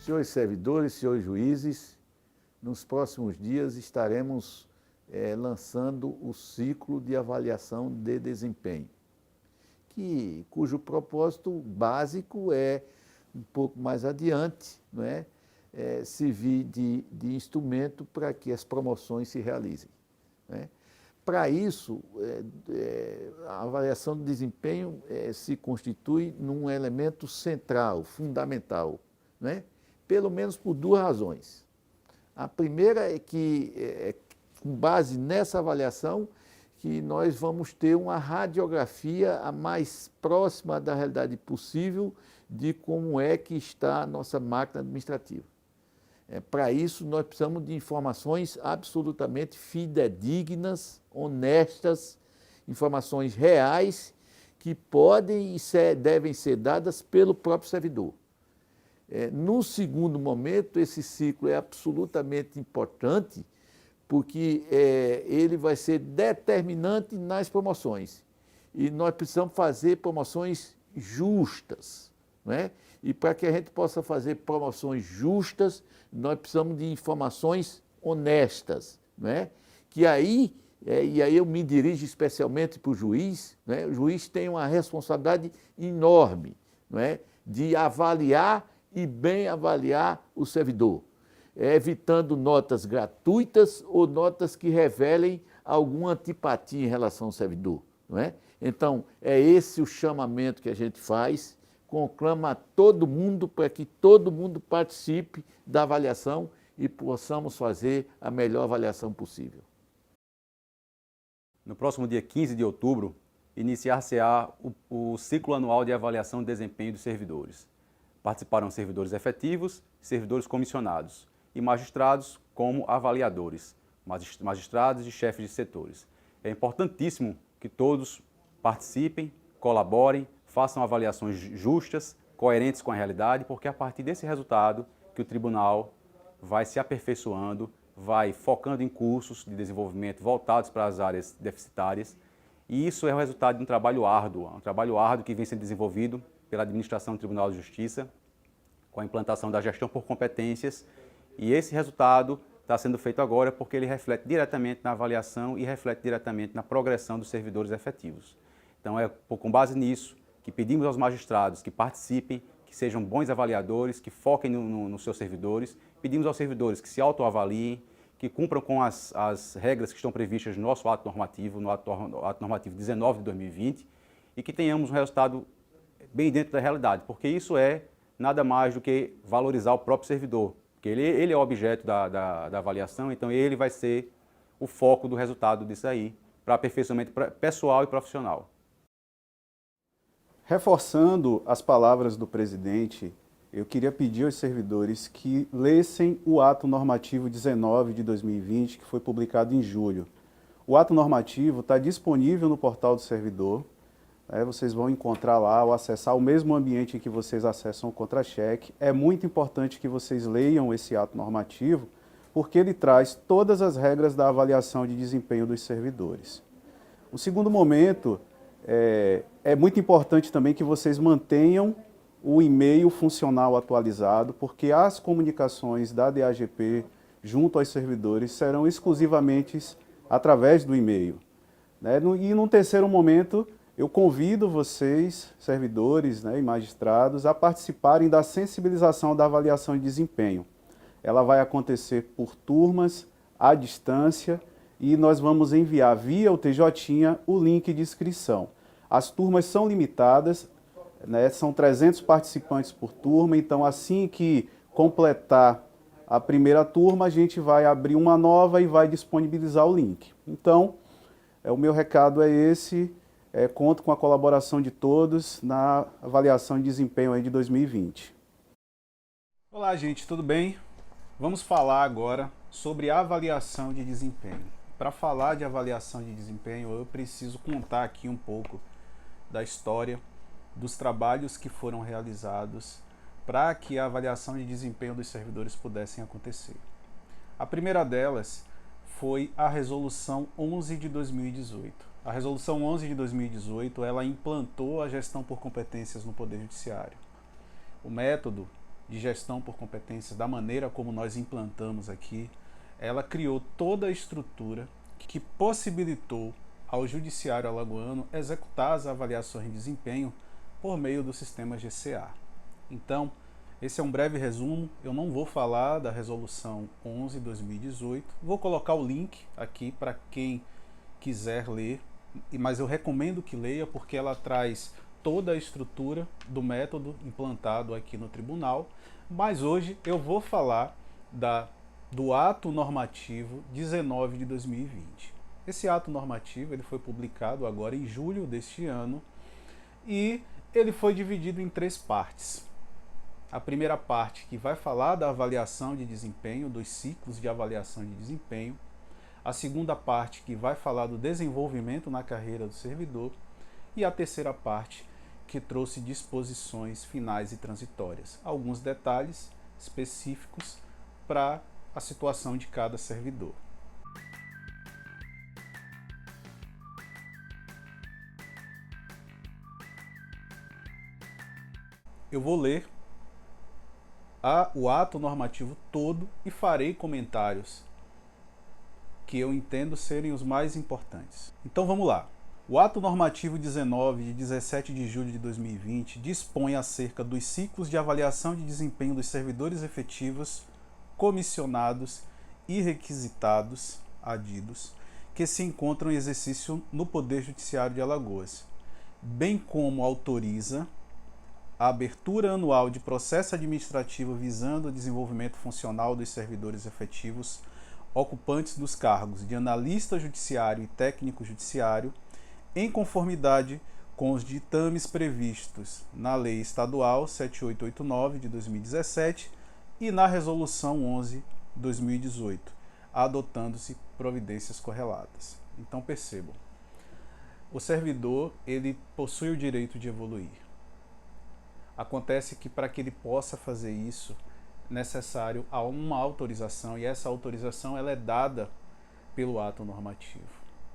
Senhores servidores, senhores juízes, nos próximos dias estaremos lançando o ciclo de avaliação de desempenho, cujo propósito básico é, um pouco mais adiante, não é? Servir de instrumento para que as promoções se realizem, né? Para isso, a avaliação do desempenho se constitui num elemento central, fundamental, né? Pelo menos por duas razões. A primeira é que, com base nessa avaliação, que nós vamos ter uma radiografia a mais próxima da realidade possível de como é que está a nossa máquina administrativa. Para isso, nós precisamos de informações absolutamente fidedignas, honestas, informações reais que podem e devem ser dadas pelo próprio servidor. No segundo momento, esse ciclo é absolutamente importante porque ele vai ser determinante nas promoções. E nós precisamos fazer promoções justas, não é? E para que a gente possa fazer promoções justas, nós precisamos de informações honestas, não é? Que aí, e aí eu me dirijo especialmente para o juiz, né? O juiz tem uma responsabilidade enorme, não é? De avaliar e bem avaliar o servidor, evitando notas gratuitas ou notas que revelem alguma antipatia em relação ao servidor, não é? Então, é esse o chamamento que a gente faz, conclama a todo mundo para que todo mundo participe da avaliação e possamos fazer a melhor avaliação possível. No próximo dia 15 de outubro, iniciar-se-á o ciclo anual de avaliação de desempenho dos servidores. Participarão servidores efetivos, servidores comissionados e magistrados como avaliadores, magistrados e chefes de setores. É importantíssimo que todos participem, colaborem, façam avaliações justas, coerentes com a realidade, porque é a partir desse resultado que o tribunal vai se aperfeiçoando, vai focando em cursos de desenvolvimento voltados para as áreas deficitárias, e isso é o resultado de um trabalho árduo que vem sendo desenvolvido pela administração do Tribunal de Justiça, com a implantação da gestão por competências, e esse resultado está sendo feito agora porque ele reflete diretamente na avaliação e reflete diretamente na progressão dos servidores efetivos. Então é com base nisso que pedimos aos magistrados que participem, que sejam bons avaliadores, que foquem nos seus servidores, pedimos aos servidores que se autoavaliem, que cumpram com as regras que estão previstas no nosso ato normativo, no ato normativo 19 de 2020, e que tenhamos um resultado bem dentro da realidade, porque isso é nada mais do que valorizar o próprio servidor, porque ele é o objeto da avaliação, então ele vai ser o foco do resultado disso aí, para aperfeiçoamento pessoal e profissional. Reforçando as palavras do presidente, eu queria pedir aos servidores que lessem o ato normativo 19 de 2020, que foi publicado em julho. O ato normativo está disponível no portal do servidor. Vocês vão encontrar lá ou acessar o mesmo ambiente em que vocês acessam o contra-cheque. É muito importante que vocês leiam esse ato normativo, porque ele traz todas as regras da avaliação de desempenho dos servidores. O segundo momento, é muito importante também que vocês mantenham o e-mail funcional atualizado, porque as comunicações da DAGP junto aos servidores serão exclusivamente através do e-mail, né? E num terceiro momento, eu convido vocês, servidores, né, e magistrados, a participarem da sensibilização da avaliação de desempenho. Ela vai acontecer por turmas, à distância, e nós vamos enviar via o TJ o link de inscrição. As turmas são limitadas, né, são 300 participantes por turma, então assim que completar a primeira turma, a gente vai abrir uma nova e vai disponibilizar o link. Então, o meu recado é esse. Conto com a colaboração de todos na avaliação de desempenho aí de 2020. Olá, gente, tudo bem? Vamos falar agora sobre avaliação de desempenho. Para falar de avaliação de desempenho, eu preciso contar aqui um pouco da história dos trabalhos que foram realizados para que a avaliação de desempenho dos servidores pudessem acontecer. A primeira delas foi a Resolução 11 de 2018. A Resolução 11 de 2018, ela implantou a gestão por competências no Poder Judiciário. O método de gestão por competências, da maneira como nós implantamos aqui, ela criou toda a estrutura que possibilitou ao Judiciário Alagoano executar as avaliações de desempenho por meio do sistema GCA. Então, esse é um breve resumo. Eu não vou falar da Resolução 11/2018. Vou colocar o link aqui para quem quiser ler, mas eu recomendo que leia porque ela traz toda a estrutura do método implantado aqui no tribunal. Mas hoje eu vou falar do ato normativo 19 de 2020. Esse ato normativo ele foi publicado agora em julho deste ano e ele foi dividido em 3 partes. A primeira parte que vai falar da avaliação de desempenho, dos ciclos de avaliação de desempenho. A segunda parte que vai falar do desenvolvimento na carreira do servidor. E a terceira parte que trouxe disposições finais e transitórias. Alguns detalhes específicos para a situação de cada servidor. Eu vou ler o ato normativo todo e farei comentários que eu entendo serem os mais importantes. Então vamos lá. O ato normativo 19, de 17 de julho de 2020, dispõe acerca dos ciclos de avaliação de desempenho dos servidores efetivos, comissionados e requisitados, adidos, que se encontram em exercício no Poder Judiciário de Alagoas, bem como autoriza a abertura anual de processo administrativo visando o desenvolvimento funcional dos servidores efetivos ocupantes dos cargos de analista judiciário e técnico judiciário, em conformidade com os ditames previstos na Lei Estadual 7889 de 2017 e na Resolução 11/2018, adotando-se providências correlatas. Então percebam, o servidor ele possui o direito de evoluir. Acontece que para que ele possa fazer isso, é necessário uma autorização, e essa autorização ela é dada pelo ato normativo.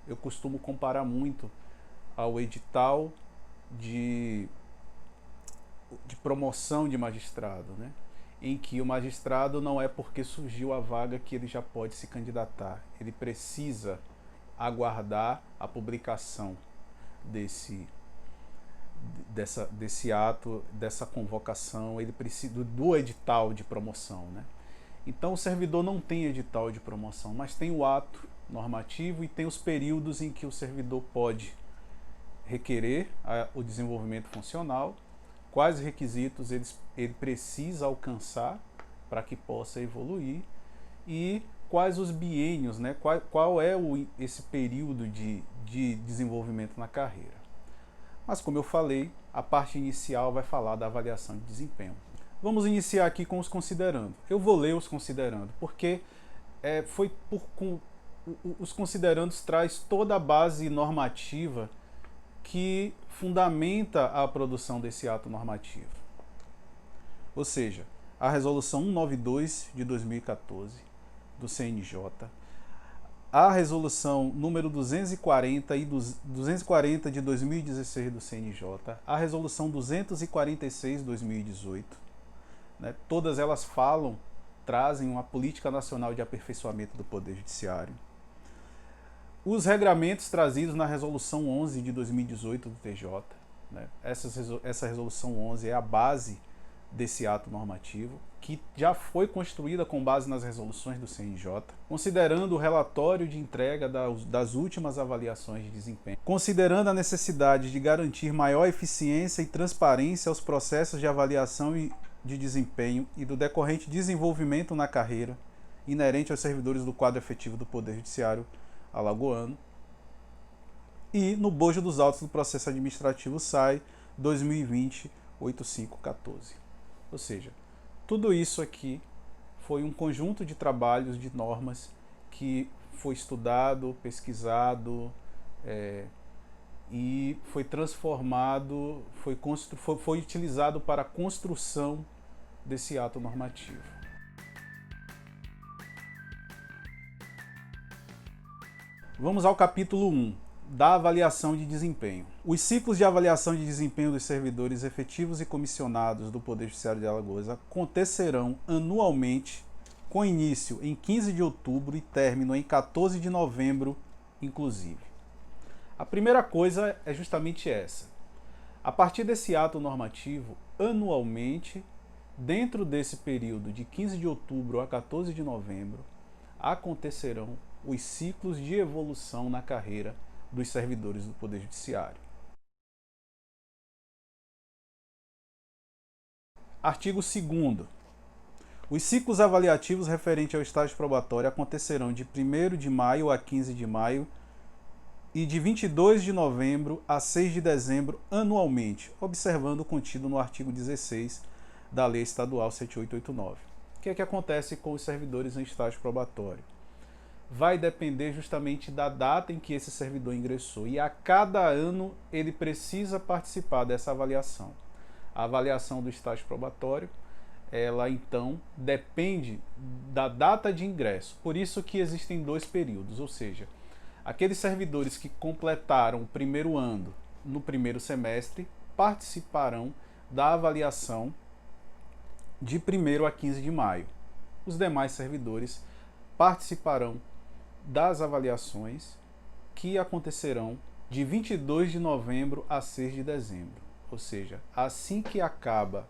Eu costumo comparar muito ao edital de promoção de magistrado, né? Em que o magistrado não é porque surgiu a vaga que ele já pode se candidatar. Ele precisa aguardar a publicação desse ato, dessa convocação, ele precisa do edital de promoção, né? Então o servidor não tem edital de promoção, mas tem o ato normativo e tem os períodos em que o servidor pode requerer o desenvolvimento funcional, quais requisitos ele precisa alcançar para que possa evoluir e quais os biênios, né? Qual é esse período de desenvolvimento na carreira. Mas como eu falei, a parte inicial vai falar da avaliação de desempenho. Vamos iniciar aqui com os considerando. Eu vou ler os considerando, porque os considerandos traz toda a base normativa que fundamenta a produção desse ato normativo. Ou seja, a Resolução 192 de 2014 do CNJ, a Resolução número 240 de 2016 do CNJ, a Resolução 246 de 2018, né? Todas elas trazem uma política nacional de aperfeiçoamento do Poder Judiciário. Os regramentos trazidos na Resolução 11 de 2018 do TJ, né? Essa Resolução 11 é a base desse ato normativo, que já foi construída com base nas resoluções do CNJ, considerando o relatório de entrega das últimas avaliações de desempenho, considerando a necessidade de garantir maior eficiência e transparência aos processos de avaliação de desempenho e do decorrente desenvolvimento na carreira inerente aos servidores do quadro efetivo do Poder Judiciário alagoano, e no bojo dos autos do processo administrativo SAI 2020-8514. Ou seja, tudo isso aqui foi um conjunto de trabalhos, de normas que foi estudado, pesquisado e foi transformado, foi utilizado para a construção desse ato normativo. Vamos ao capítulo 1, da avaliação de desempenho. Os ciclos de avaliação de desempenho dos servidores efetivos e comissionados do Poder Judiciário de Alagoas acontecerão anualmente, com início em 15 de outubro e término em 14 de novembro, inclusive. A primeira coisa é justamente essa. A partir desse ato normativo, anualmente, dentro desse período de 15 de outubro a 14 de novembro, acontecerão os ciclos de evolução na carreira dos servidores do Poder Judiciário. Artigo 2º. Os ciclos avaliativos referentes ao estágio probatório acontecerão de 1º de maio a 15 de maio e de 22 de novembro a 6 de dezembro anualmente, observando o contido no artigo 16 da Lei Estadual 7889. O que é que acontece com os servidores em estágio probatório? Vai depender justamente da data em que esse servidor ingressou e a cada ano ele precisa participar dessa avaliação. A avaliação do estágio probatório, ela então depende da data de ingresso. Por isso que existem 2 períodos, ou seja, aqueles servidores que completaram o primeiro ano no primeiro semestre participarão da avaliação de 1º a 15 de maio. Os demais servidores participarão das avaliações que acontecerão de 22 de novembro a 6 de dezembro. Ou seja, assim que acaba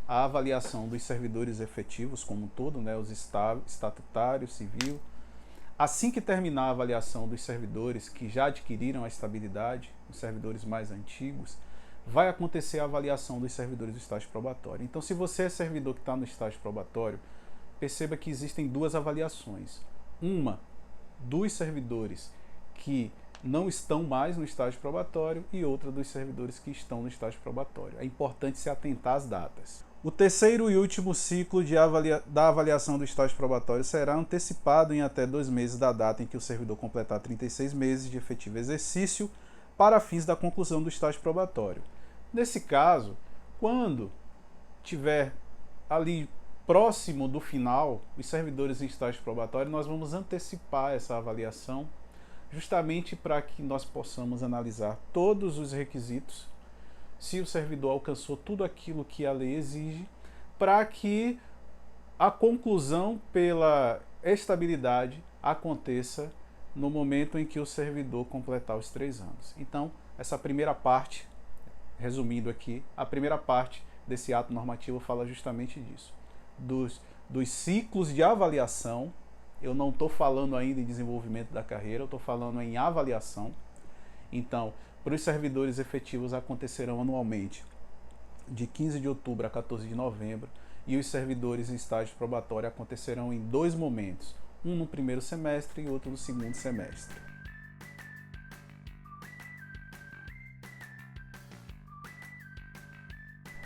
a avaliação dos servidores efetivos como um todo, os estatutários, civil, assim que terminar a avaliação dos servidores que já adquiriram a estabilidade, os servidores mais antigos, vai acontecer a avaliação dos servidores do estágio probatório. Então, se você é servidor que está no estágio probatório, perceba que existem 2 avaliações. Uma dos servidores que não estão mais no estágio probatório e outra dos servidores que estão no estágio probatório. É importante se atentar às datas. O terceiro e último ciclo da avaliação do estágio probatório será antecipado em até 2 meses da data em que o servidor completar 36 meses de efetivo exercício para fins da conclusão do estágio probatório. Nesse caso, quando tiver ali próximo do final, os servidores em estágio probatório, nós vamos antecipar essa avaliação justamente para que nós possamos analisar todos os requisitos, se o servidor alcançou tudo aquilo que a lei exige, para que a conclusão pela estabilidade aconteça no momento em que o servidor completar os 3 anos. Então, essa primeira parte, resumindo aqui, a primeira parte desse ato normativo fala justamente disso, dos ciclos de avaliação. Eu não estou falando ainda em desenvolvimento da carreira, eu estou falando em avaliação. Então, para os servidores efetivos acontecerão anualmente de 15 de outubro a 14 de novembro e os servidores em estágio probatório acontecerão em 2 momentos, um no primeiro semestre e outro no segundo semestre.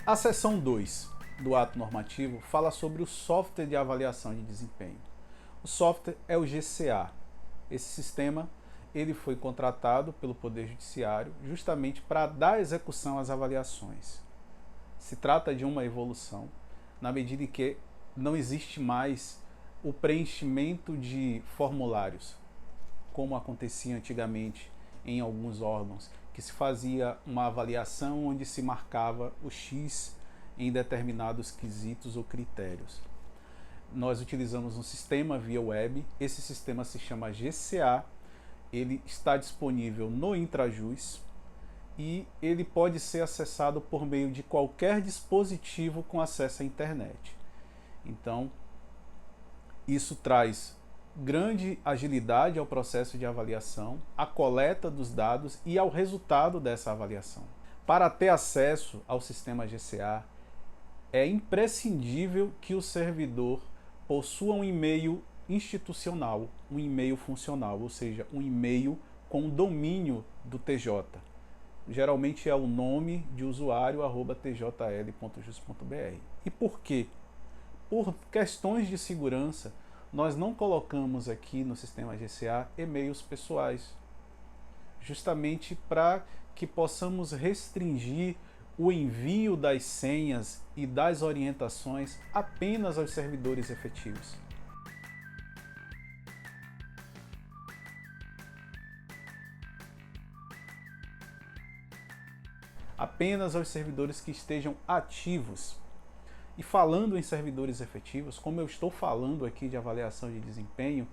A seção 2 do ato normativo fala sobre o software de avaliação de desempenho. O software é o GCA. Esse sistema ele foi contratado pelo Poder Judiciário justamente para dar execução às avaliações. Se trata de uma evolução, na medida em que não existe mais o preenchimento de formulários, como acontecia antigamente em alguns órgãos, que se fazia uma avaliação onde se marcava o X em determinados quesitos ou critérios. Nós utilizamos um sistema via web, esse sistema se chama GCA, ele está disponível no Intrajus e ele pode ser acessado por meio de qualquer dispositivo com acesso à internet. Então, isso traz grande agilidade ao processo de avaliação, à coleta dos dados e ao resultado dessa avaliação. Para ter acesso ao sistema GCA, é imprescindível que o servidor possua um e-mail institucional, um e-mail funcional, ou seja, um e-mail com domínio do TJ. Geralmente é o nome de usuário @tjl.jus.br. E por quê? Por questões de segurança, nós não colocamos aqui no sistema GCA e-mails pessoais, justamente para que possamos restringir o envio das senhas e das orientações apenas aos servidores efetivos. apenas aos servidores que estejam ativos. E falando em servidores efetivos, como eu estou falando aqui de avaliação de desempenho,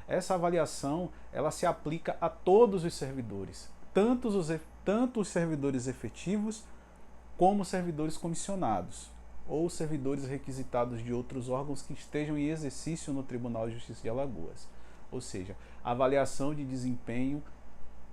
essa avaliação ela se aplica a todos os servidores, tanto os servidores efetivos como os servidores comissionados ou servidores requisitados de outros órgãos que estejam em exercício no Tribunal de Justiça de Alagoas. Ou seja, a avaliação de desempenho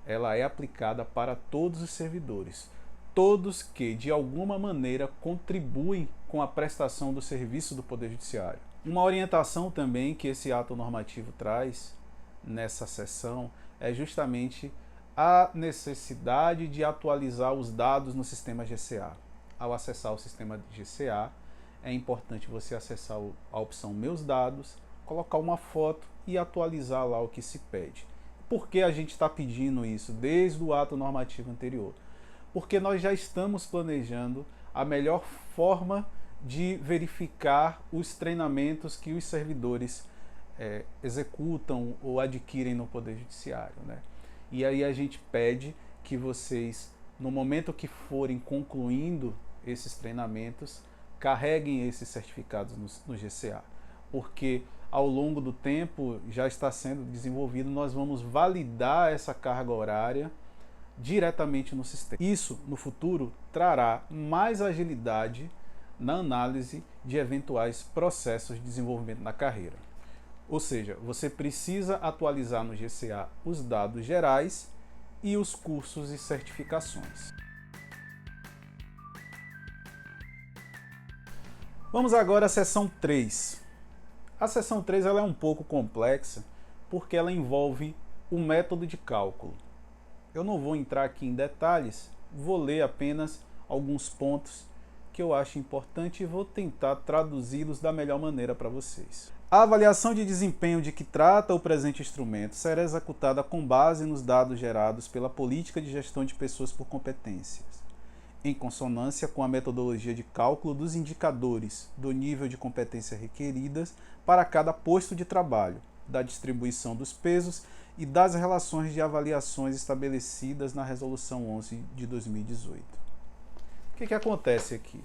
ela é aplicada para todos os servidores, todos que de alguma maneira contribuem com a prestação do serviço do Poder Judiciário. Uma orientação também que esse ato normativo traz nessa sessão é justamente a necessidade de atualizar os dados no sistema GCA. Ao acessar o sistema GCA, é importante você acessar a opção Meus Dados, colocar uma foto e atualizar lá o que se pede. Por que a gente está pedindo isso desde o ato normativo anterior? Porque nós já estamos planejando a melhor forma de verificar os treinamentos que os servidores executam ou adquirem no Poder Judiciário, né? E aí a gente pede que vocês, no momento que forem concluindo esses treinamentos, carreguem esses certificados no GCA, porque ao longo do tempo já está sendo desenvolvido, nós vamos validar essa carga horária diretamente no sistema. Isso, no futuro, trará mais agilidade na análise de eventuais processos de desenvolvimento na carreira. Ou seja, você precisa atualizar no GCA os dados gerais e os cursos e certificações. Vamos agora à seção 3. A seção 3 ela é um pouco complexa porque ela envolve o método de cálculo. Eu não vou entrar aqui em detalhes, vou ler apenas alguns pontos que eu acho importante e vou tentar traduzi-los da melhor maneira para vocês. A avaliação de desempenho de que trata o presente instrumento será executada com base nos dados gerados pela Política de Gestão de Pessoas por Competências, em consonância com a metodologia de cálculo dos indicadores do nível de competência requeridas para cada posto de trabalho, da distribuição dos pesos e das relações de avaliações estabelecidas na Resolução 11 de 2018. O que acontece aqui?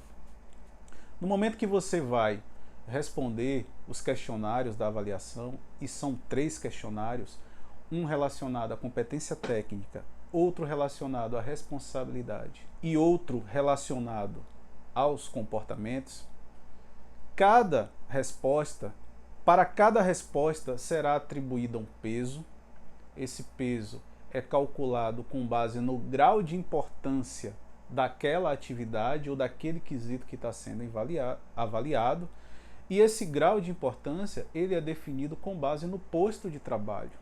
No momento que você vai responder os questionários da avaliação, e são 3 questionários, um relacionado à competência técnica, outro relacionado à responsabilidade e outro relacionado aos comportamentos, para cada resposta será atribuído um peso. Esse peso é calculado com base no grau de importância daquela atividade ou daquele quesito que está sendo avaliado, e esse grau de importância ele é definido com base no posto de trabalho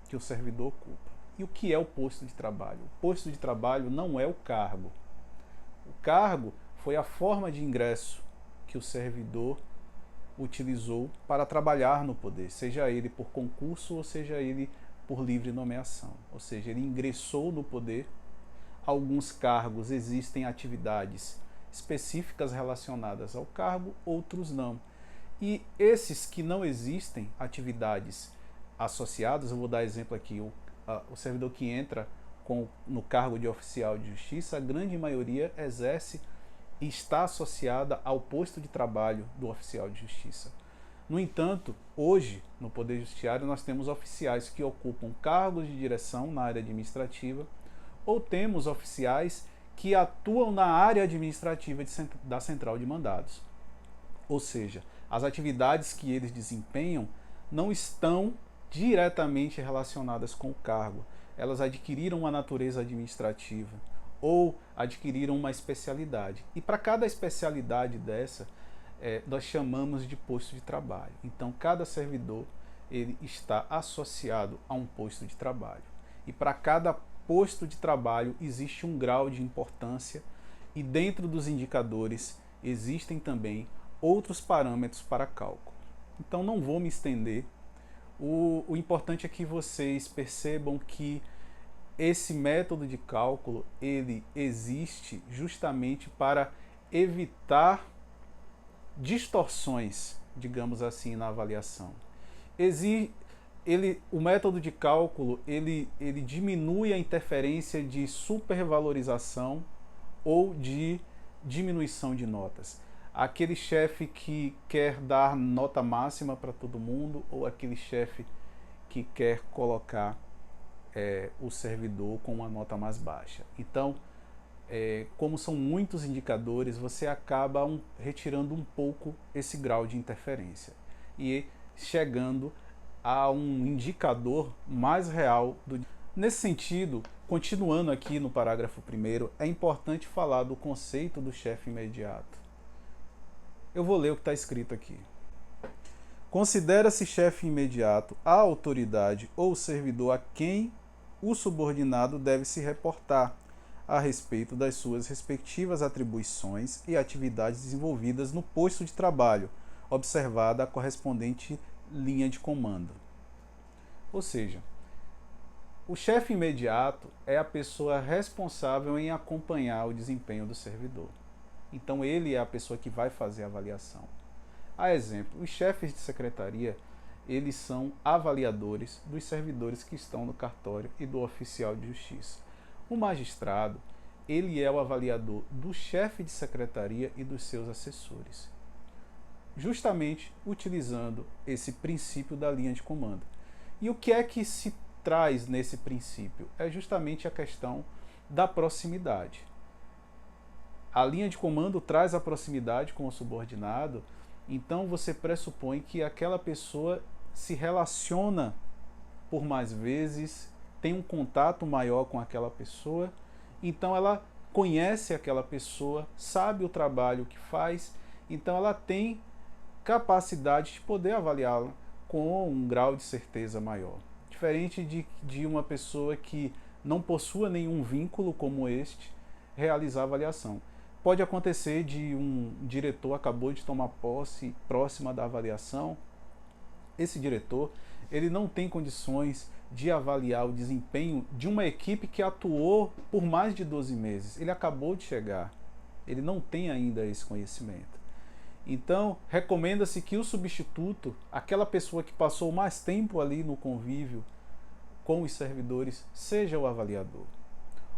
que o servidor ocupa. E o que é o posto de trabalho? O posto de trabalho não é o cargo. O cargo foi a forma de ingresso que o servidor utilizou para trabalhar no poder, seja ele por concurso ou seja ele por livre nomeação. Ou seja, ele ingressou no poder. Alguns cargos existem atividades específicas relacionadas ao cargo, outros não. E esses que não existem atividades associadas, eu vou dar exemplo aqui, o servidor que entra no cargo de oficial de justiça, a grande maioria exerce e está associada ao posto de trabalho do oficial de justiça. No entanto, hoje, no Poder Judiciário, nós temos oficiais que ocupam cargos de direção na área administrativa, ou temos oficiais que atuam na área administrativa da Central de Mandados. Ou seja, as atividades que eles desempenham não estão diretamente relacionadas com o cargo. Elas adquiriram uma natureza administrativa ou adquiriram uma especialidade. E para cada especialidade dessa, nós chamamos de posto de trabalho. Então, cada servidor ele está associado a um posto de trabalho. E para cada posto de trabalho existe um grau de importância e dentro dos indicadores existem também outros parâmetros para cálculo. Então não vou me estender. O importante é que vocês percebam que esse método de cálculo ele existe justamente para evitar distorções, digamos assim, na avaliação. O método de cálculo ele diminui a interferência de supervalorização ou de diminuição de notas. Aquele chefe que quer dar nota máxima para todo mundo ou aquele chefe que quer colocar o servidor com uma nota mais baixa. Então, como são muitos indicadores, você acaba retirando um pouco esse grau de interferência e chegando a um indicador mais real. Nesse sentido, continuando aqui no parágrafo 1º, é importante falar do conceito do chefe imediato. Eu vou ler o que está escrito aqui. Considera-se chefe imediato a autoridade ou servidor a quem o subordinado deve se reportar a respeito das suas respectivas atribuições e atividades desenvolvidas no posto de trabalho, observada a correspondente linha de comando. Ou seja, o chefe imediato é a pessoa responsável em acompanhar o desempenho do servidor. Então ele é a pessoa que vai fazer a avaliação. A exemplo, os chefes de secretaria, eles são avaliadores dos servidores que estão no cartório e do oficial de justiça. O magistrado, ele é o avaliador do chefe de secretaria e dos seus assessores, justamente utilizando esse princípio da linha de comando. E o que é que se traz nesse princípio? É justamente a questão da proximidade. A linha de comando traz a proximidade com o subordinado, então você pressupõe que aquela pessoa se relaciona por mais vezes, tem um contato maior com aquela pessoa, então ela conhece aquela pessoa, sabe o trabalho que faz, então ela tem capacidade de poder avaliá-la com um grau de certeza maior. Diferente de uma pessoa que não possua nenhum vínculo como este, realizar a avaliação. Pode acontecer de um diretor acabou de tomar posse próxima da avaliação. Esse diretor, ele não tem condições de avaliar o desempenho de uma equipe que atuou por mais de 12 meses. Ele acabou de chegar. Ele não tem ainda esse conhecimento. Então, recomenda-se que o substituto, aquela pessoa que passou mais tempo ali no convívio com os servidores, seja o avaliador.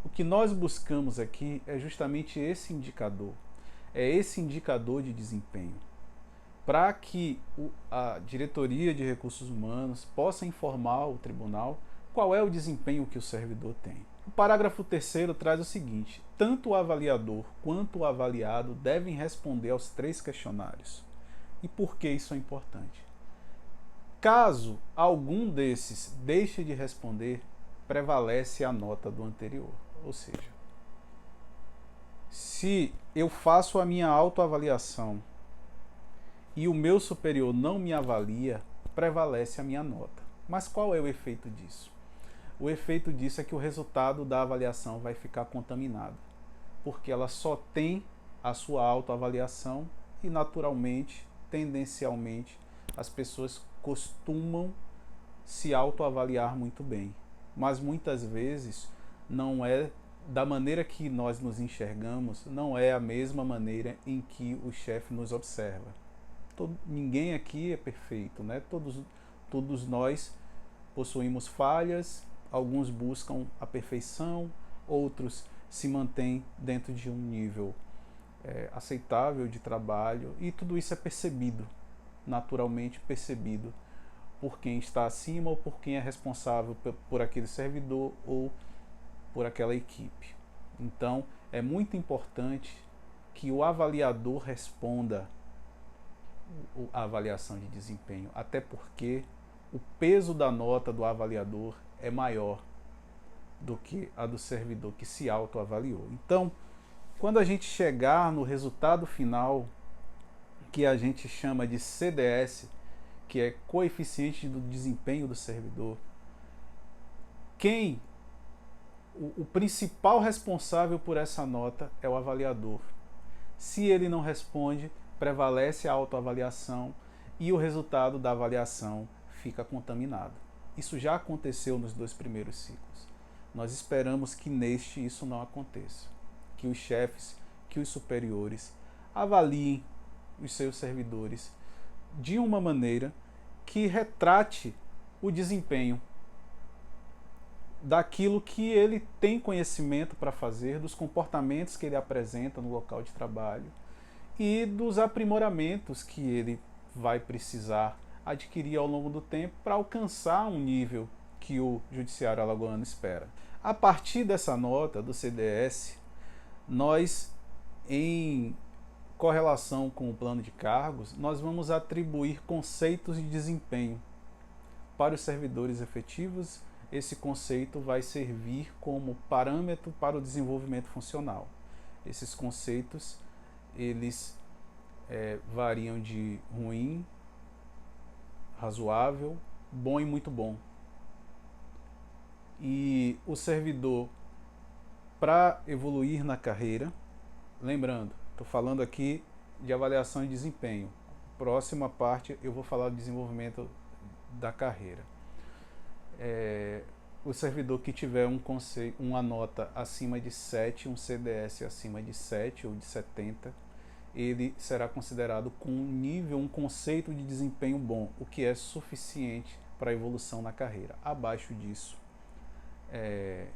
O que nós buscamos aqui é justamente esse indicador. É esse indicador de desempenho. Para que a diretoria de recursos humanos possa informar o tribunal qual é o desempenho que o servidor tem. O parágrafo 3º traz o seguinte: tanto o avaliador quanto o avaliado devem responder aos 3 questionários. E por que isso é importante? Caso algum desses deixe de responder, prevalece a nota do anterior. Ou seja, se eu faço a minha autoavaliação e o meu superior não me avalia, prevalece a minha nota. Mas qual é o efeito disso? O efeito disso é que o resultado da avaliação vai ficar contaminado, porque ela só tem a sua autoavaliação e, naturalmente, tendencialmente, as pessoas costumam se autoavaliar muito bem. Mas muitas vezes não é da maneira que nós nos enxergamos, não é a mesma maneira em que o chefe nos observa. Ninguém aqui é perfeito, né? Todos nós possuímos falhas, alguns buscam a perfeição, outros se mantêm dentro de um nível aceitável de trabalho, e tudo isso é percebido, naturalmente percebido, por quem está acima ou por quem é responsável por aquele servidor ou por aquela equipe. Então, é muito importante que o avaliador responda a avaliação de desempenho, até porque o peso da nota do avaliador é maior do que a do servidor que se autoavaliou. Então, quando a gente chegar no resultado final, que a gente chama de CDS, que é coeficiente do desempenho do servidor, o principal responsável por essa nota é o avaliador. Se ele não responde, prevalece a autoavaliação e o resultado da avaliação fica contaminado. Isso já aconteceu nos 2 primeiros ciclos. Nós esperamos que neste isso não aconteça. Que os chefes, que os superiores avaliem os seus servidores de uma maneira que retrate o desempenho daquilo que ele tem conhecimento para fazer, dos comportamentos que ele apresenta no local de trabalho e dos aprimoramentos que ele vai precisar adquirir ao longo do tempo para alcançar um nível que o Judiciário Alagoano espera. A partir dessa nota do CDS, nós, em correlação com o plano de cargos, nós vamos atribuir conceitos de desempenho para os servidores efetivos. Esse conceito vai servir como parâmetro para o desenvolvimento funcional. Esses conceitos, eles variam de ruim, razoável, bom e muito bom. E o servidor, para evoluir na carreira, lembrando, estou falando aqui de avaliação de desempenho. Próxima parte eu vou falar do desenvolvimento da carreira. O servidor que tiver uma nota acima de 7, um CDS acima de 7 ou de 70, ele será considerado com um conceito de desempenho bom, o que é suficiente para a evolução na carreira. Abaixo disso,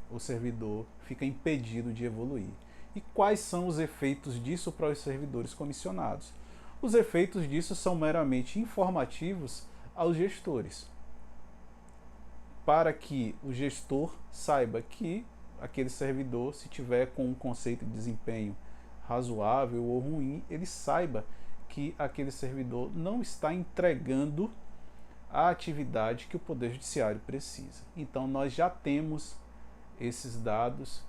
o servidor fica impedido de evoluir. E quais são os efeitos disso para os servidores comissionados? Os efeitos disso são meramente informativos aos gestores, para que o gestor saiba que aquele servidor, se tiver com um conceito de desempenho razoável ou ruim, ele saiba que aquele servidor não está entregando a atividade que o Poder Judiciário precisa. Então, nós já temos esses dados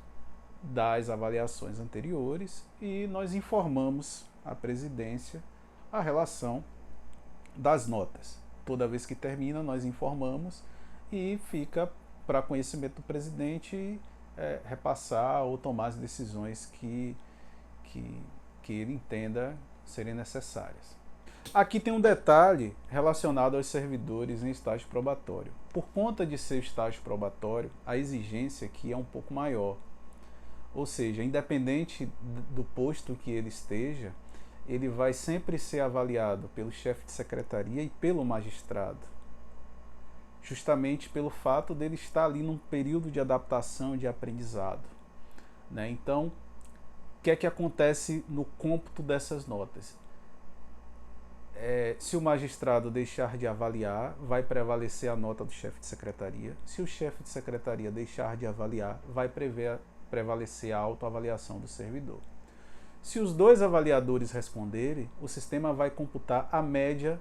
das avaliações anteriores e nós informamos à presidência a relação das notas. Toda vez que termina, nós informamos e fica para conhecimento do presidente repassar ou tomar as decisões que ele entenda serem necessárias. Aqui tem um detalhe relacionado aos servidores em estágio probatório. Por conta de ser estágio probatório, a exigência aqui é um pouco maior. Ou seja, independente do posto que ele esteja, ele vai sempre ser avaliado pelo chefe de secretaria e pelo magistrado, justamente pelo fato dele estar ali num período de adaptação, de aprendizado, né? Então, o que é que acontece no cômputo dessas notas? Se o magistrado deixar de avaliar, vai prevalecer a nota do chefe de secretaria. Se o chefe de secretaria deixar de avaliar, vai prevalecer a autoavaliação do servidor. Se os dois avaliadores responderem, o sistema vai computar a média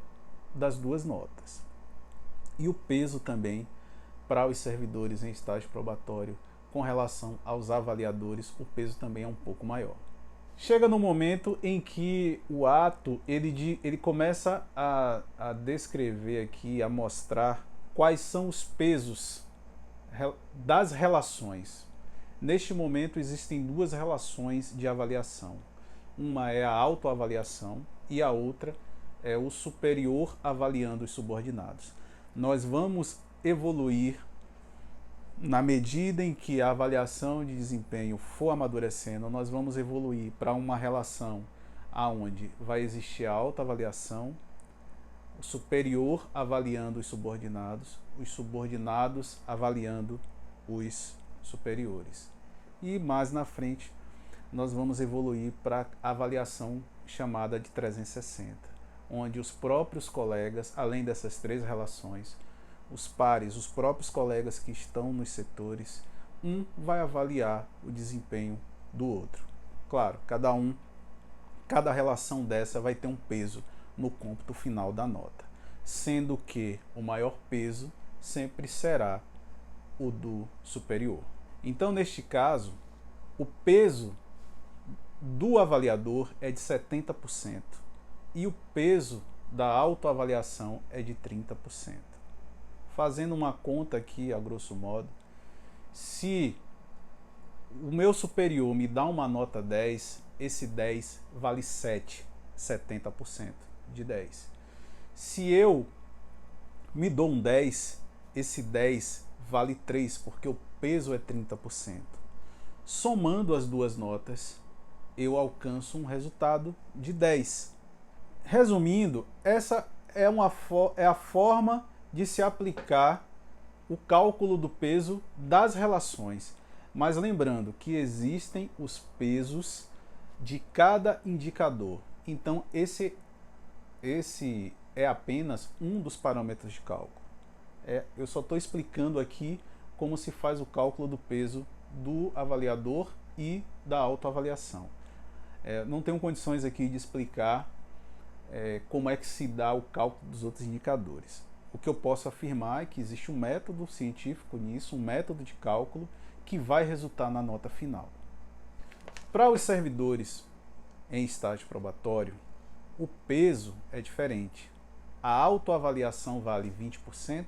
das duas notas. E o peso também para os servidores em estágio probatório com relação aos avaliadores, o peso também é um pouco maior. Chega no momento em que o ato ele começa a descrever aqui, a mostrar quais são os pesos das relações. Neste momento existem duas relações de avaliação. Uma é a autoavaliação e a outra é o superior avaliando os subordinados. Nós vamos evoluir na medida em que a avaliação de desempenho for amadurecendo, nós vamos evoluir para uma relação onde vai existir a autoavaliação, o superior avaliando os subordinados avaliando os superiores. E mais na frente, nós vamos evoluir para a avaliação chamada de 360, onde os próprios colegas, além dessas três relações, os pares, os próprios colegas que estão nos setores, um vai avaliar o desempenho do outro. Claro, cada relação dessa vai ter um peso no cômputo final da nota, sendo que o maior peso sempre será o do superior. Então, neste caso, o peso do avaliador é de 70% e o peso da autoavaliação é de 30%. Fazendo uma conta aqui, a grosso modo, se o meu superior me dá uma nota 10, esse 10 vale 7, 70% de 10. Se eu me dou um 10, esse 10 vale 3, porque o peso é 30%. Somando as duas notas, eu alcanço um resultado de 10. Resumindo, essa é a forma de se aplicar o cálculo do peso das relações. Mas lembrando que existem os pesos de cada indicador. Então, esse é apenas um dos parâmetros de cálculo. Eu só estou explicando aqui como se faz o cálculo do peso do avaliador e da autoavaliação. Não tenho condições aqui de explicar como é que se dá o cálculo dos outros indicadores. O que eu posso afirmar é que existe um método científico nisso, um método de cálculo que vai resultar na nota final. Para os servidores em estágio probatório, o peso é diferente. A autoavaliação vale 20%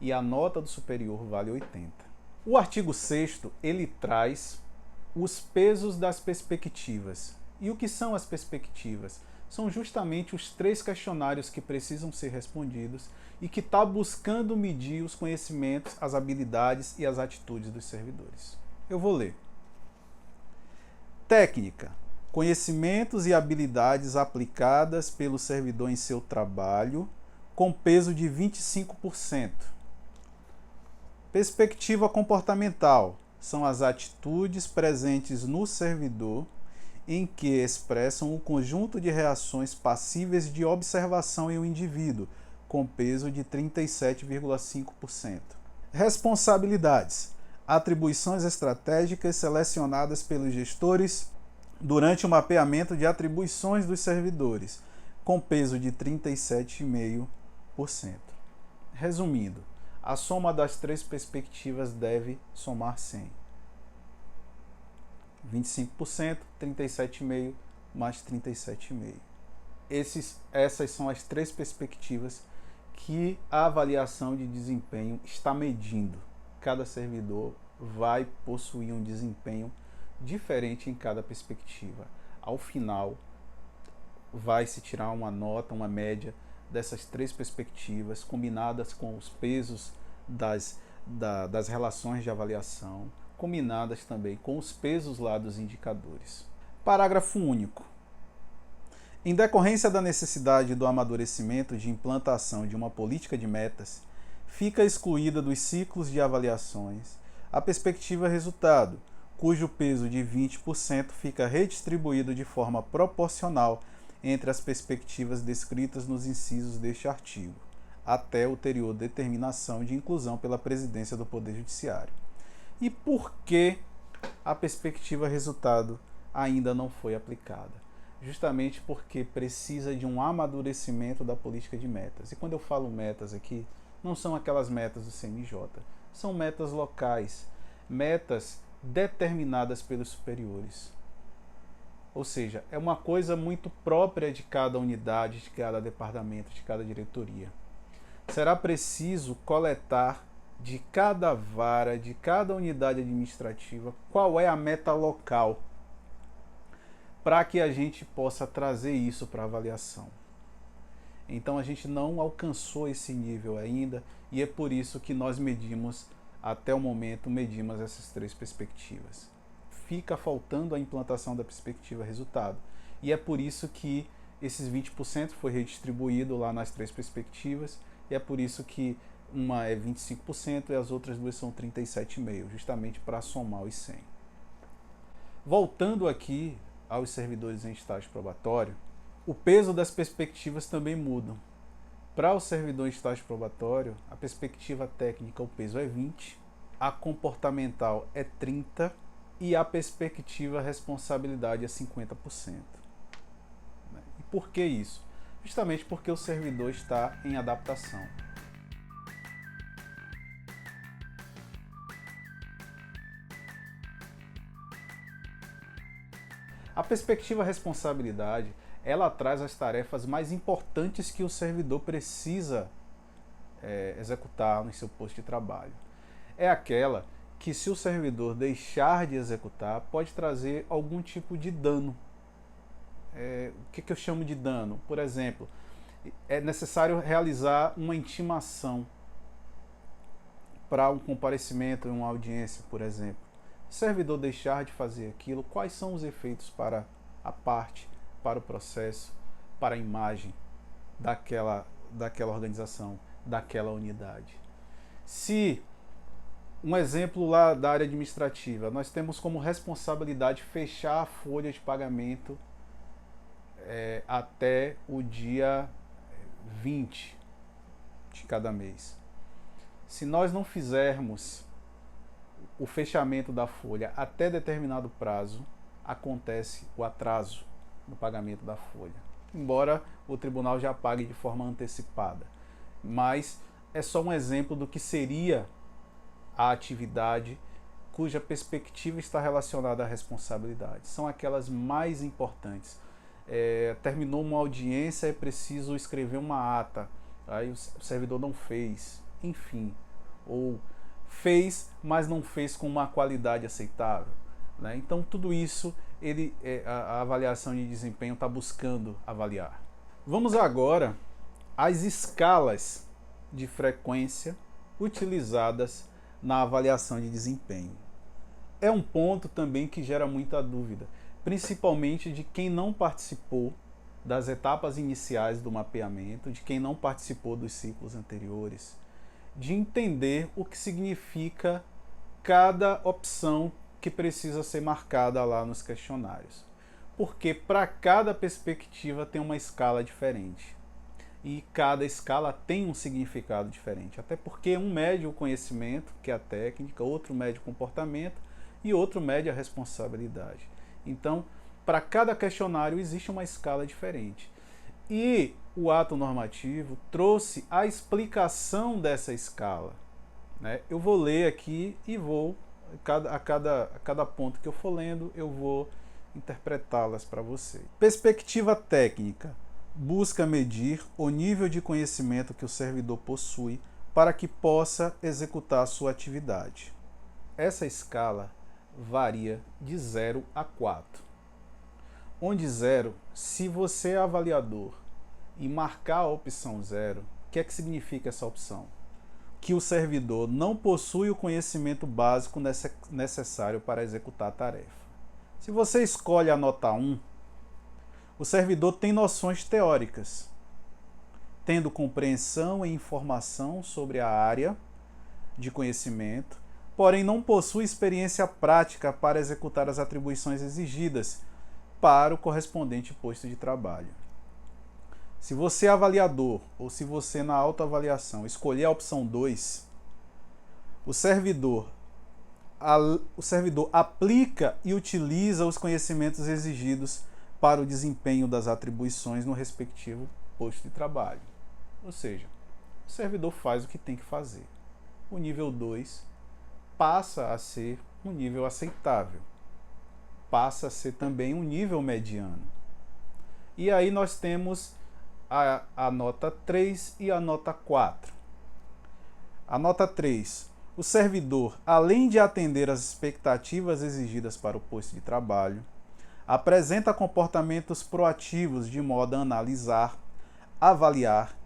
e a nota do superior vale 80%. O artigo 6º, ele traz os pesos das perspectivas. E o que são as perspectivas? São justamente os 3 questionários que precisam ser respondidos e que está buscando medir os conhecimentos, as habilidades e as atitudes dos servidores. Eu vou ler. Técnica. Conhecimentos e habilidades aplicadas pelo servidor em seu trabalho, com peso de 25%. Perspectiva comportamental. São as atitudes presentes no servidor em que expressam um conjunto de reações passíveis de observação em um indivíduo, com peso de 37,5%. Responsabilidades. Atribuições estratégicas selecionadas pelos gestores durante o mapeamento de atribuições dos servidores, com peso de 37,5%. Resumindo, a soma das 3 perspectivas deve somar 100. 25%, 37,5% mais 37,5%. Essas são as 3 perspectivas que a avaliação de desempenho está medindo. Cada servidor vai possuir um desempenho diferente em cada perspectiva. Ao final, vai se tirar uma nota, uma média dessas 3 perspectivas, combinadas com os pesos das relações de avaliação, combinadas também com os pesos lá dos indicadores. Parágrafo único. Em decorrência da necessidade do amadurecimento de implantação de uma política de metas, fica excluída dos ciclos de avaliações a perspectiva resultado, cujo peso de 20% fica redistribuído de forma proporcional entre as perspectivas descritas nos incisos deste artigo, até ulterior determinação de inclusão pela Presidência do Poder Judiciário. E por que a perspectiva resultado ainda não foi aplicada? Justamente porque precisa de um amadurecimento da política de metas. E quando eu falo metas aqui, não são aquelas metas do CNJ, são metas locais, metas determinadas pelos superiores. Ou seja, é uma coisa muito própria de cada unidade, de cada departamento, de cada diretoria. Será preciso coletar de cada vara, de cada unidade administrativa, qual é a meta local, para que a gente possa trazer isso para avaliação. Então a gente não alcançou esse nível ainda e é por isso que nós medimos, até o momento, medimos essas 3 perspectivas. Fica faltando a implantação da perspectiva resultado. E é por isso que esses 20% foi redistribuído lá nas 3 perspectivas e é por isso que uma é 25% e as outras 2 são 37,5%, justamente para somar os 100. Voltando aqui aos servidores em estágio probatório, o peso das perspectivas também mudam. Para o servidor em estágio probatório, a perspectiva técnica, o peso é 20%, a comportamental é 30% e a perspectiva responsabilidade é 50%. E por que isso? Justamente porque o servidor está em adaptação. A perspectiva responsabilidade, ela traz as tarefas mais importantes que o servidor precisa executar no seu posto de trabalho. É aquela que, se o servidor deixar de executar, pode trazer algum tipo de dano. O que eu chamo de dano? Por exemplo, é necessário realizar uma intimação para um comparecimento em uma audiência, por exemplo. Se o servidor deixar de fazer aquilo, quais são os efeitos para a parte, para o processo, para a imagem daquela organização, daquela unidade? Se, um exemplo lá da área administrativa, nós temos como responsabilidade fechar a folha de pagamento até o dia 20 de cada mês. Se nós não fizermos o fechamento da folha até determinado prazo, acontece o atraso no pagamento da folha. Embora o tribunal já pague de forma antecipada. Mas é só um exemplo do que seria a atividade cuja perspectiva está relacionada à responsabilidade. São aquelas mais importantes. Terminou uma audiência, é preciso escrever uma ata, aí o servidor não fez, enfim, ou fez, mas não fez com uma qualidade aceitável, né? Então tudo isso a avaliação de desempenho está buscando avaliar. Vamos agora às escalas de frequência utilizadas na avaliação de desempenho. É um ponto também que gera muita dúvida, principalmente de quem não participou das etapas iniciais do mapeamento, de quem não participou dos ciclos anteriores, de entender o que significa cada opção que precisa ser marcada lá nos questionários. Porque para cada perspectiva tem uma escala diferente. E cada escala tem um significado diferente. Até porque um mede o conhecimento, que é a técnica, outro mede o comportamento e outro mede a responsabilidade. Então, para cada questionário existe uma escala diferente. E o ato normativo trouxe a explicação dessa escala, né? Eu vou ler aqui e vou, a cada ponto que eu for lendo, eu vou interpretá-las para você. Perspectiva técnica. Busca medir o nível de conhecimento que o servidor possui para que possa executar a sua atividade. Essa escala varia de 0 a 4. Onde 0, se você é avaliador e marcar a opção 0, o que é que significa essa opção? Que o servidor não possui o conhecimento básico necessário para executar a tarefa. Se você escolhe a nota 1, o servidor tem noções teóricas, tendo compreensão e informação sobre a área de conhecimento, porém não possui experiência prática para executar as atribuições exigidas para o correspondente posto de trabalho. Se você é avaliador ou se você na autoavaliação escolher a opção 2, o servidor aplica e utiliza os conhecimentos exigidos para o desempenho das atribuições no respectivo posto de trabalho. Ou seja, o servidor faz o que tem que fazer. O nível 2 passa a ser um nível aceitável. Passa a ser também um nível mediano. E aí nós temos a nota 3 e a nota 4. A nota 3. O servidor, além de atender às expectativas exigidas para o posto de trabalho, apresenta comportamentos proativos de modo a analisar, avaliar,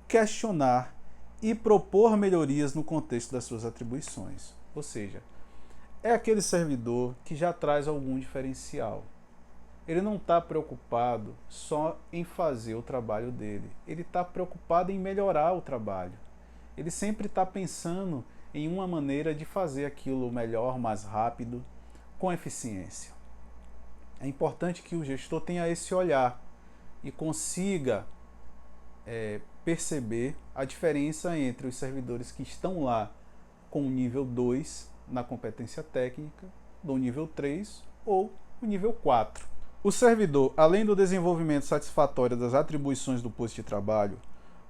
questionar e propor melhorias no contexto das suas atribuições. Ou seja, é aquele servidor que já traz algum diferencial. Ele não está preocupado só em fazer o trabalho dele. Ele está preocupado em melhorar o trabalho. Ele sempre está pensando em uma maneira de fazer aquilo melhor, mais rápido, com eficiência. É importante que o gestor tenha esse olhar e consiga perceber a diferença entre os servidores que estão lá com o nível 2 na competência técnica, do nível 3 ou o nível 4. O servidor, além do desenvolvimento satisfatório das atribuições do posto de trabalho,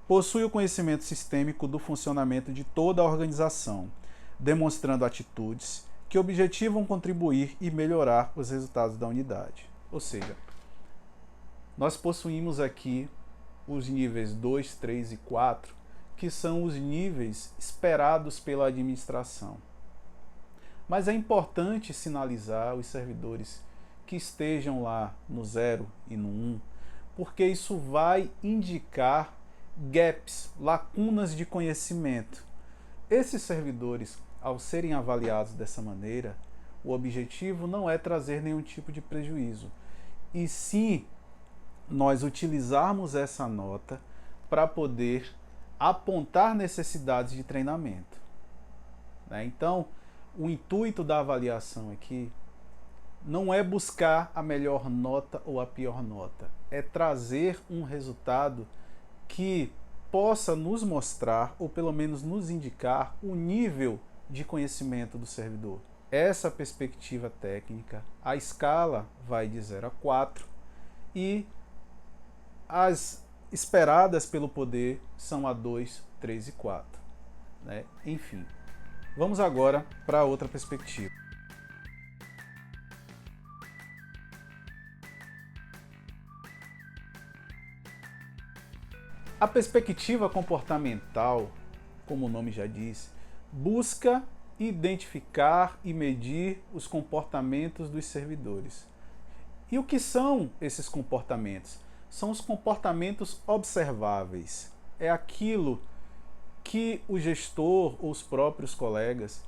possui o conhecimento sistêmico do funcionamento de toda a organização, demonstrando atitudes que objetivam contribuir e melhorar os resultados da unidade. Ou seja, nós possuímos aqui os níveis 2, 3 e 4, que são os níveis esperados pela administração. Mas é importante sinalizar os servidores que estejam lá no 0 e no 1, porque isso vai indicar gaps, lacunas de conhecimento. Esses servidores, ao serem avaliados dessa maneira, o objetivo não é trazer nenhum tipo de prejuízo, e sim nós utilizarmos essa nota para poder apontar necessidades de treinamento. né? Então, o intuito da avaliação aqui não é buscar a melhor nota ou a pior nota, é trazer um resultado que possa nos mostrar, ou pelo menos nos indicar, o nível de conhecimento do servidor. Essa perspectiva técnica, a escala vai de 0 a 4 e as esperadas pelo poder são a 2, 3 e 4. Né? Enfim, vamos agora para outra perspectiva. A perspectiva comportamental, como o nome já diz, busca identificar e medir os comportamentos dos servidores. E o que são esses comportamentos? São os comportamentos observáveis. É aquilo que o gestor ou os próprios colegas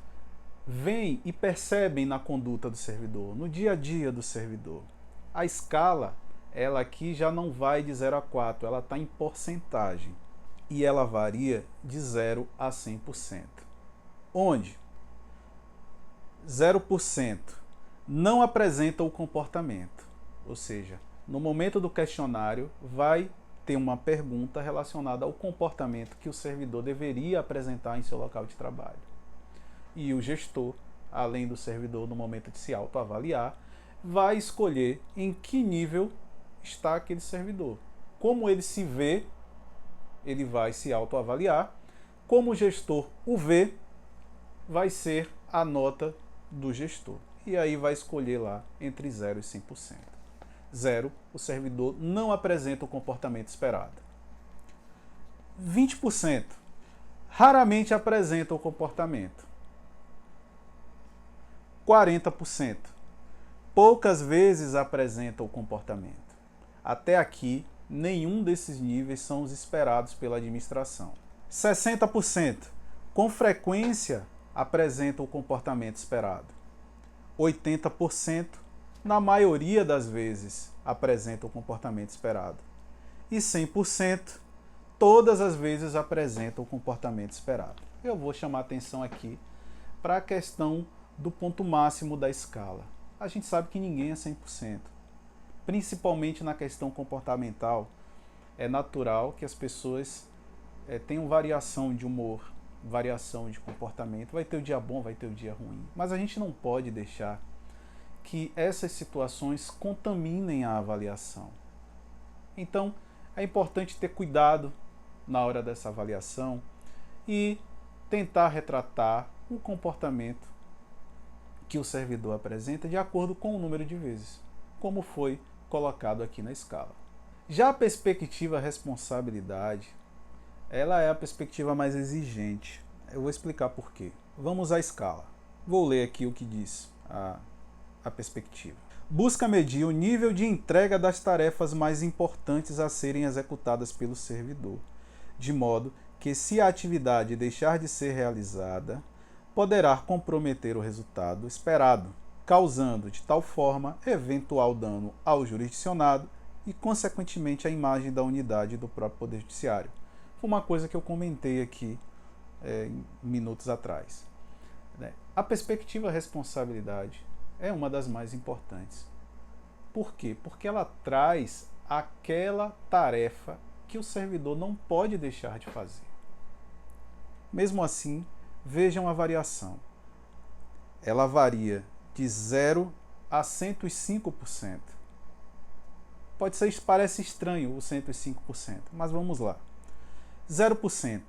veem e percebem na conduta do servidor, no dia a dia do servidor. A escala, ela aqui já não vai de 0 a 4, ela está em porcentagem. E ela varia de 0 a 100%. Onde 0% não apresenta o comportamento. Ou seja, no momento do questionário vai ter uma pergunta relacionada ao comportamento que o servidor deveria apresentar em seu local de trabalho. E o gestor, além do servidor no momento de se autoavaliar, vai escolher em que nível está aquele servidor. Como ele se vê, ele vai se autoavaliar. Como o gestor o vê, vai ser a nota do gestor. E aí vai escolher lá entre 0 e 100%. 0, o servidor não apresenta o comportamento esperado. 20%, raramente apresenta o comportamento. 40%, poucas vezes apresenta o comportamento. Até aqui, nenhum desses níveis são os esperados pela administração. 60%, com frequência, apresenta o comportamento esperado. 80%, na maioria das vezes, apresenta o comportamento esperado. E 100%, todas as vezes apresenta o comportamento esperado. Eu vou chamar atenção aqui para a questão do ponto máximo da escala. A gente sabe que ninguém é 100%. Principalmente na questão comportamental, é natural que as pessoas tenham variação de humor, variação de comportamento. Vai ter o dia bom, vai ter o dia ruim. Mas a gente não pode deixar que essas situações contaminem a avaliação. Então, é importante ter cuidado na hora dessa avaliação e tentar retratar o comportamento que o servidor apresenta de acordo com o número de vezes, como foi colocado aqui na escala. Já a perspectiva responsabilidade, ela é a perspectiva mais exigente. Eu vou explicar por quê. Vamos à escala. Vou ler aqui o que diz a perspectiva. Busca medir o nível de entrega das tarefas mais importantes a serem executadas pelo servidor, de modo que, se a atividade deixar de ser realizada, poderá comprometer o resultado esperado, causando de tal forma eventual dano ao jurisdicionado e, consequentemente, à imagem da unidade do próprio Poder Judiciário. Foi uma coisa que eu comentei aqui minutos atrás. A perspectiva responsabilidade é uma das mais importantes. Por quê? Porque ela traz aquela tarefa que o servidor não pode deixar de fazer. Mesmo assim, vejam a variação. Ela varia de 0 a 105%. Parece estranho o 105%, mas vamos lá. 0%.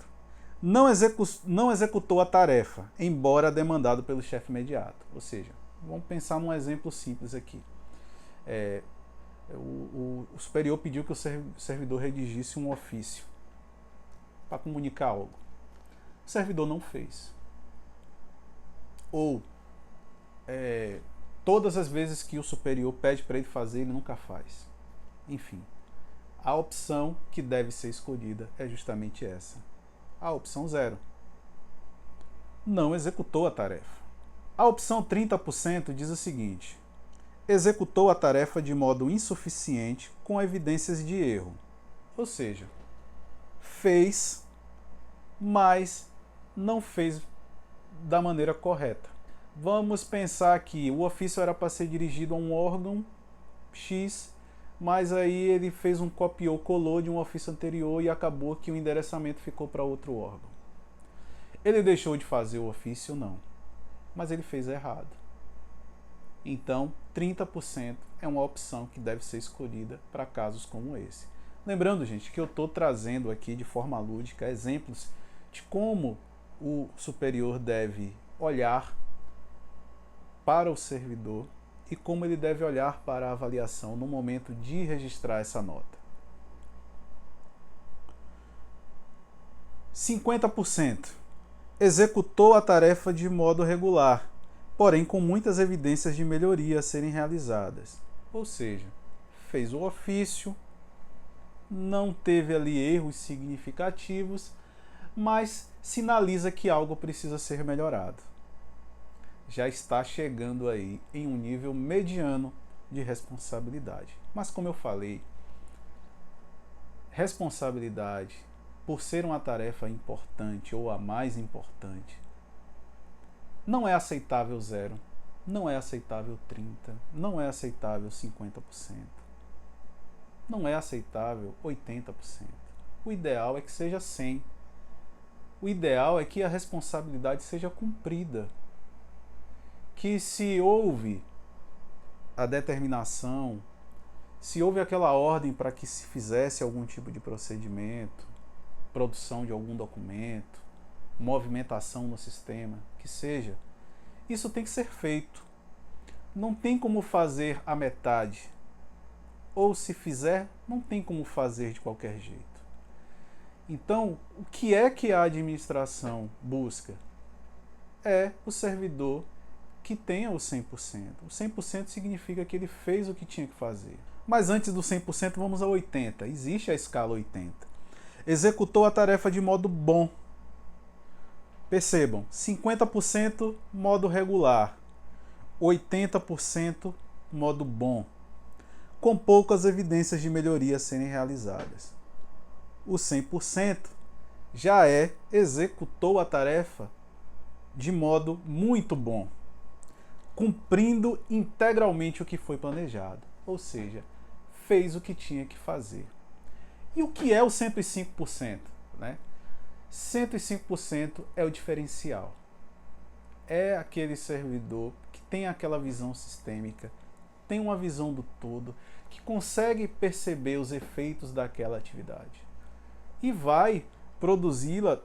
Não executou a tarefa, embora demandado pelo chefe imediato. Ou seja, vamos pensar num exemplo simples aqui. O superior pediu que o servidor redigisse um ofício para comunicar algo. O servidor não fez. Ou todas as vezes que o superior pede para ele fazer, ele nunca faz. Enfim, a opção que deve ser escolhida é justamente essa. A opção 0. Não executou a tarefa. A opção 30% diz o seguinte: executou a tarefa de modo insuficiente com evidências de erro. Ou seja, fez, mas não fez da maneira correta. Vamos pensar que o ofício era para ser dirigido a um órgão X, mas aí ele fez um copiou-colou de um ofício anterior e acabou que o endereçamento ficou para outro órgão. Ele deixou de fazer o ofício? Não. Mas ele fez errado. Então, 30% é uma opção que deve ser escolhida para casos como esse. Lembrando, gente, que eu estou trazendo aqui de forma lúdica exemplos de como o superior deve olhar para o servidor e como ele deve olhar para a avaliação no momento de registrar essa nota. 50%. Executou a tarefa de modo regular, porém com muitas evidências de melhoria a serem realizadas. Ou seja, fez o ofício, não teve ali erros significativos, mas sinaliza que algo precisa ser melhorado. Já está chegando aí em um nível mediano de responsabilidade. Mas como eu falei, responsabilidade, por ser uma tarefa importante ou a mais importante, não é aceitável 0, não é aceitável 30%, não é aceitável 50%, não é aceitável 80%. O ideal é que seja 100%. O ideal é que a responsabilidade seja cumprida. Que se houve a determinação, se houve aquela ordem para que se fizesse algum tipo de procedimento, produção de algum documento, movimentação no sistema, que seja, isso tem que ser feito. Não tem como fazer a metade. Ou se fizer, não tem como fazer de qualquer jeito. Então, o que é que a administração busca? É o servidor que tenha o 100%. O 100% significa que ele fez o que tinha que fazer. Mas antes do 100%, vamos a 80%. Existe a escala 80%. Executou a tarefa de modo bom. Percebam, 50% modo regular, 80% modo bom, com poucas evidências de melhoria a serem realizadas. O 100% já executou a tarefa de modo muito bom, cumprindo integralmente o que foi planejado, ou seja, fez o que tinha que fazer. E o que é o 105%? 105% é o diferencial. É aquele servidor que tem aquela visão sistêmica, tem uma visão do todo, que consegue perceber os efeitos daquela atividade e vai produzi-la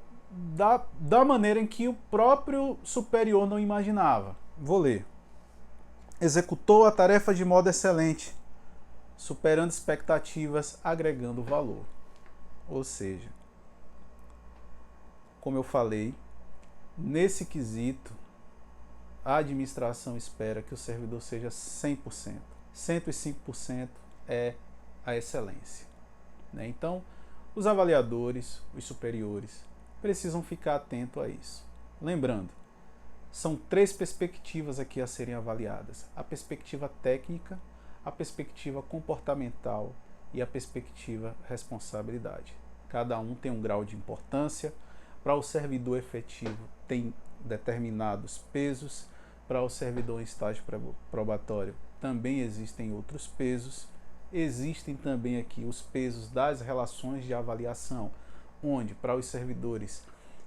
da maneira em que o próprio superior não imaginava. Vou ler. Executou a tarefa de modo excelente, superando expectativas, agregando valor. Ou seja, como eu falei, nesse quesito, a administração espera que o servidor seja 100%. 105% é a excelência. Então, os avaliadores, os superiores, precisam ficar atentos a isso. Lembrando, são 3 perspectivas aqui a serem avaliadas: a perspectiva técnica, a perspectiva comportamental e a perspectiva responsabilidade. Cada um tem um grau de importância. Para o servidor efetivo tem determinados pesos, para o servidor em estágio probatório também existem outros pesos. Existem também aqui os pesos das relações de avaliação, onde para os servidores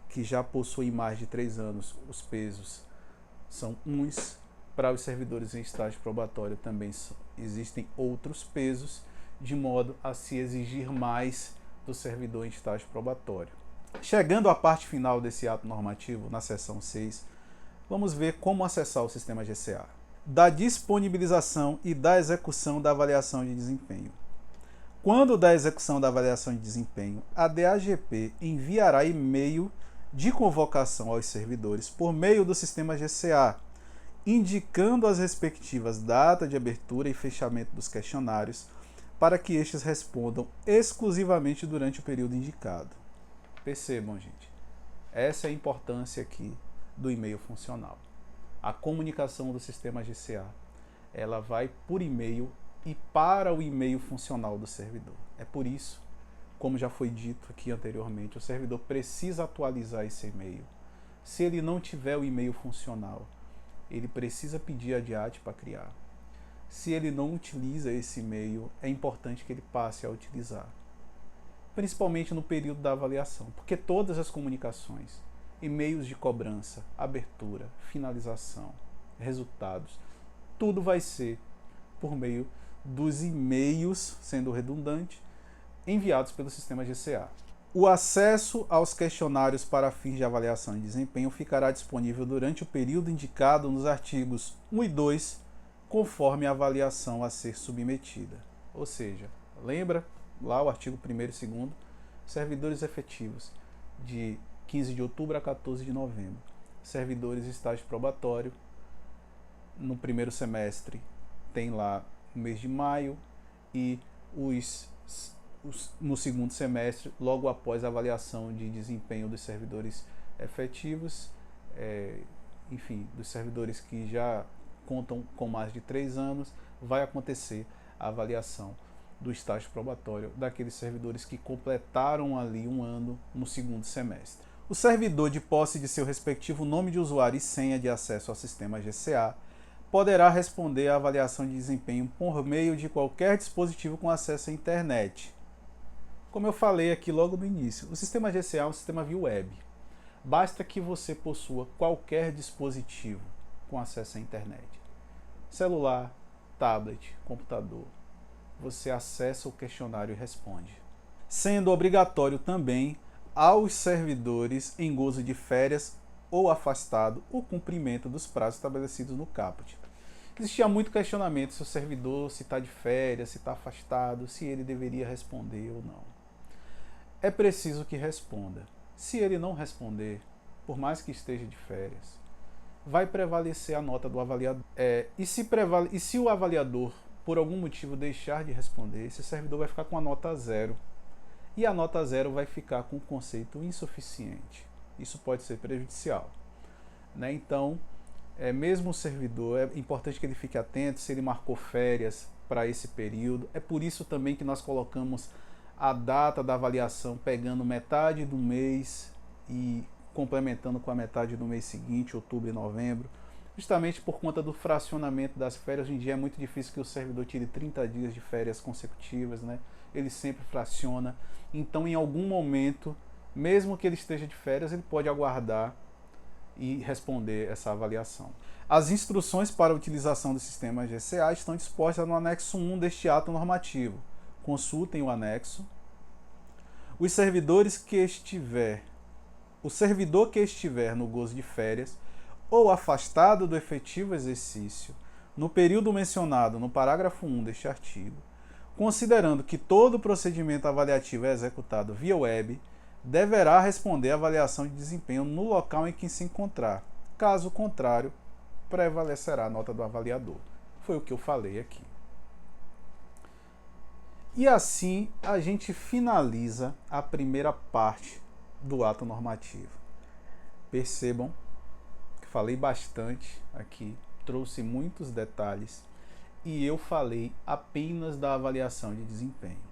que já possuem mais de 3 anos, os pesos são uns. Para os servidores em estágio probatório também existem outros pesos, de modo a se exigir mais do servidor em estágio probatório. Chegando à parte final desse ato normativo, na seção 6, vamos ver como acessar o sistema GCA. Da disponibilização e da execução da avaliação de desempenho. Quando da execução da avaliação de desempenho, a DAGP enviará e-mail de convocação aos servidores por meio do sistema GCA, indicando as respectivas datas de abertura e fechamento dos questionários, para que estes respondam exclusivamente durante o período indicado. Percebam, gente, essa é a importância aqui do e-mail funcional. A comunicação do sistema GCA, ela vai por e-mail e para o e-mail funcional do servidor. É por isso, como já foi dito aqui anteriormente, o servidor precisa atualizar esse e-mail Se ele não tiver o e-mail funcional, ele precisa pedir a DIAT para criar. Se ele não utiliza esse e-mail, é importante que ele passe a utilizar. Principalmente no período da avaliação, porque todas as comunicações, e-mails de cobrança, abertura, finalização, resultados, tudo vai ser por meio dos e-mails, sendo redundante, enviados pelo sistema GCA. O acesso aos questionários para fins de avaliação de desempenho ficará disponível durante o período indicado nos artigos 1 e 2, conforme a avaliação a ser submetida. Ou seja, lembra lá o artigo 1º e 2º, servidores efetivos de 15 de outubro a 14 de novembro. Servidores estágio probatório, no primeiro semestre tem lá o mês de maio e no segundo semestre, logo após a avaliação de desempenho dos servidores efetivos, enfim, dos servidores que já contam com mais de 3 anos, vai acontecer a avaliação do estágio probatório daqueles servidores que completaram ali 1 ano no segundo semestre. O servidor, de posse de seu respectivo nome de usuário e senha de acesso ao sistema GCA, poderá responder à avaliação de desempenho por meio de qualquer dispositivo com acesso à internet. Como eu falei aqui logo no início, o sistema GCA é um sistema via web. Basta que você possua qualquer dispositivo com acesso à internet. Celular, tablet, computador. Você acessa o questionário e responde. Sendo obrigatório também aos servidores em gozo de férias ou afastado o cumprimento dos prazos estabelecidos no caput. Existia muito questionamento se o servidor, se está de férias, se está afastado, se ele deveria responder ou não. É preciso que responda. Se ele não responder, por mais que esteja de férias, vai prevalecer a nota do avaliador. E se o avaliador, por algum motivo, deixar de responder, esse servidor vai ficar com a nota 0. E a nota 0 vai ficar com o conceito insuficiente. Isso pode ser prejudicial. Né? Então, mesmo o servidor, é importante que ele fique atento se ele marcou férias para esse período. É por isso também que nós colocamos a data da avaliação pegando metade do mês e complementando com a metade do mês seguinte, outubro e novembro, justamente por conta do fracionamento das férias. Hoje em dia é muito difícil que o servidor tire 30 dias de férias consecutivas, né? Ele sempre fraciona. Então, em algum momento, mesmo que ele esteja de férias, ele pode aguardar e responder essa avaliação. As instruções para a utilização do sistema GCA estão dispostas no anexo 1 deste ato normativo. Consultem o anexo. O servidor que estiver no gozo de férias ou afastado do efetivo exercício no período mencionado no parágrafo 1 deste artigo, considerando que todo o procedimento avaliativo é executado via web, deverá responder à avaliação de desempenho no local em que se encontrar. Caso contrário, prevalecerá a nota do avaliador. Foi o que eu falei aqui. E assim a gente finaliza a primeira parte do ato normativo. Percebam que falei bastante aqui, trouxe muitos detalhes e eu falei apenas da avaliação de desempenho.